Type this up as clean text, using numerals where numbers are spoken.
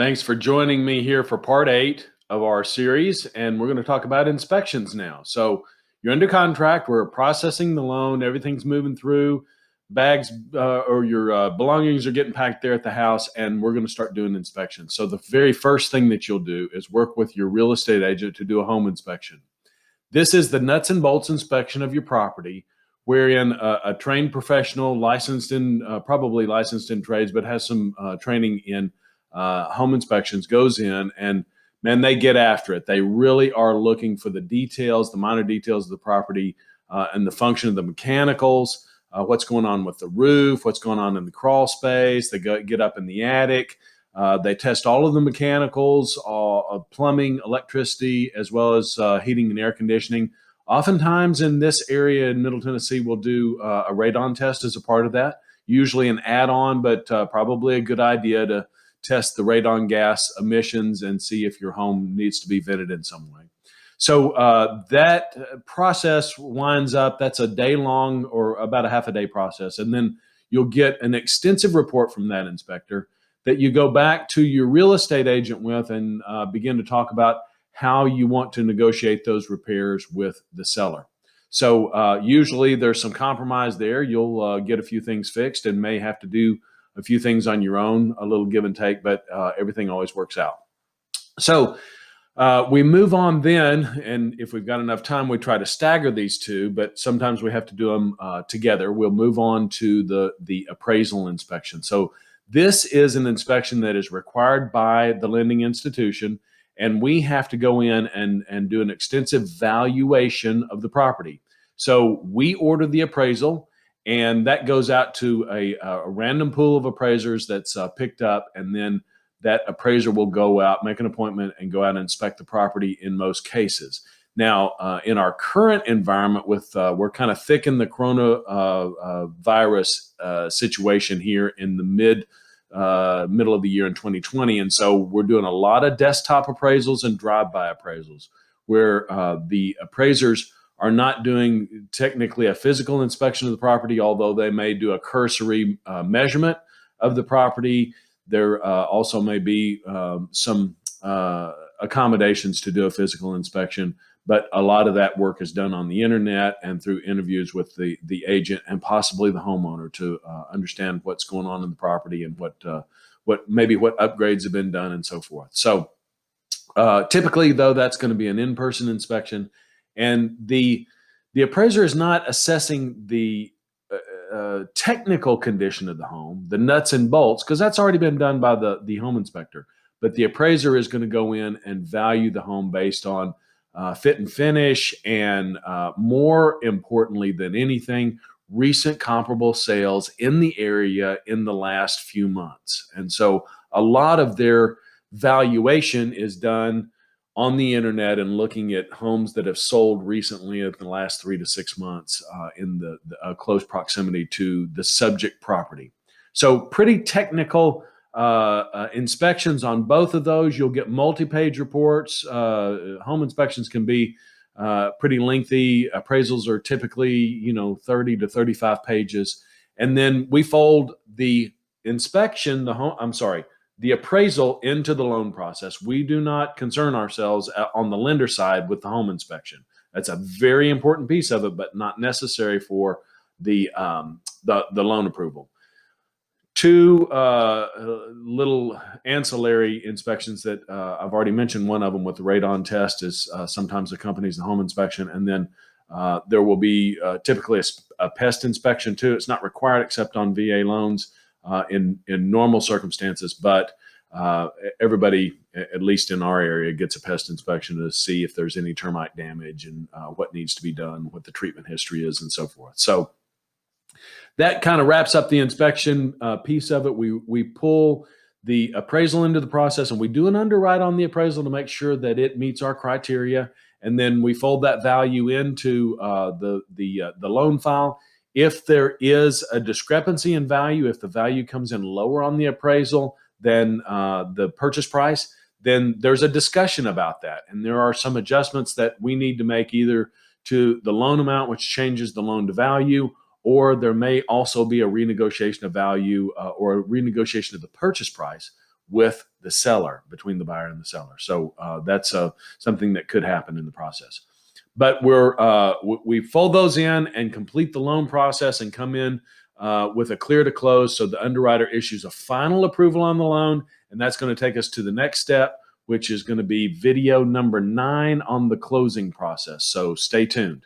Thanks for joining me here for part 8 of our series, and we're going to talk about inspections now. So you're under contract, we're processing the loan, everything's moving through, bags or your belongings are getting packed there at the house, and we're going to start doing inspections. So the very first thing that you'll do is work with your real estate agent to do a home inspection. This is the nuts and bolts inspection of your property, wherein a trained professional, probably licensed in trades, but has some training in home inspections, goes in and, man, they get after it. They really are looking for the details, the minor details of the property and the function of the mechanicals, what's going on with the roof, what's going on in the crawl space. They get up in the attic. They test all of the mechanicals, plumbing, electricity, as well as heating and air conditioning. Oftentimes in this area in Middle Tennessee, we'll do a radon test as a part of that, usually an add-on, but probably a good idea to test the radon gas emissions and see if your home needs to be vented in some way. So that process winds up, that's a day long or about a half a day process. And then you'll get an extensive report from that inspector that you go back to your real estate agent with and begin to talk about how you want to negotiate those repairs with the seller. So usually there's some compromise there. You'll get a few things fixed and may have to do a few things on your own, a little give and take, but everything always works out. So we move on then, and if we've got enough time, we try to stagger these two, but sometimes we have to do them together. We'll move on to the appraisal inspection. So this is an inspection that is required by the lending institution, and we have to go in and do an extensive valuation of the property. So we order the appraisal, and that goes out to a random pool of appraisers that's picked up, and then that appraiser will go out, make an appointment, and go out and inspect the property in most cases. Now, in our current environment, we're kind of thick in the coronavirus situation here in the middle of the year in 2020, and so we're doing a lot of desktop appraisals and drive-by appraisals, where the appraisers are not doing technically a physical inspection of the property, although they may do a cursory measurement of the property. There also may be some accommodations to do a physical inspection, but a lot of that work is done on the internet and through interviews with the agent and possibly the homeowner to understand what's going on in the property and what upgrades have been done and so forth. So typically, though, that's going to be an in-person inspection. And the appraiser is not assessing the technical condition of the home, the nuts and bolts, because that's already been done by the home inspector. But the appraiser is going to go in and value the home based on fit and finish, and more importantly than anything, recent comparable sales in the area in the last few months. And so a lot of their valuation is done on the internet and looking at homes that have sold recently in the last 3 to 6 months in the close proximity to the subject property. So pretty technical inspections on both of those. You'll get multi-page reports. Home inspections can be pretty lengthy. Appraisals are typically 30 to 35 pages. And then we fold the appraisal into the loan process. We do not concern ourselves on the lender side with the home inspection. That's a very important piece of it, but not necessary for the loan approval. Two little ancillary inspections that I've already mentioned. One of them with the radon test is sometimes accompanies the home inspection, and then there will be typically a pest inspection too. It's not required except on VA loans. In normal circumstances, but everybody, at least in our area, gets a pest inspection to see if there's any termite damage and what needs to be done, what the treatment history is, and so forth. So that kind of wraps up the inspection piece of it. We pull the appraisal into the process, and we do an underwrite on the appraisal to make sure that it meets our criteria, and then we fold that value into the loan file. If there is a discrepancy in value, if the value comes in lower on the appraisal than the purchase price, then there's a discussion about that. And there are some adjustments that we need to make either to the loan amount, which changes the loan to value, or there may also be a renegotiation of value or a renegotiation of the purchase price with the seller, between the buyer and the seller. So that's something that could happen in the process. But we fold those in and complete the loan process and come in with a clear to close. So the underwriter issues a final approval on the loan, and that's going to take us to the next step, which is going to be video number 9 on the closing process. So stay tuned.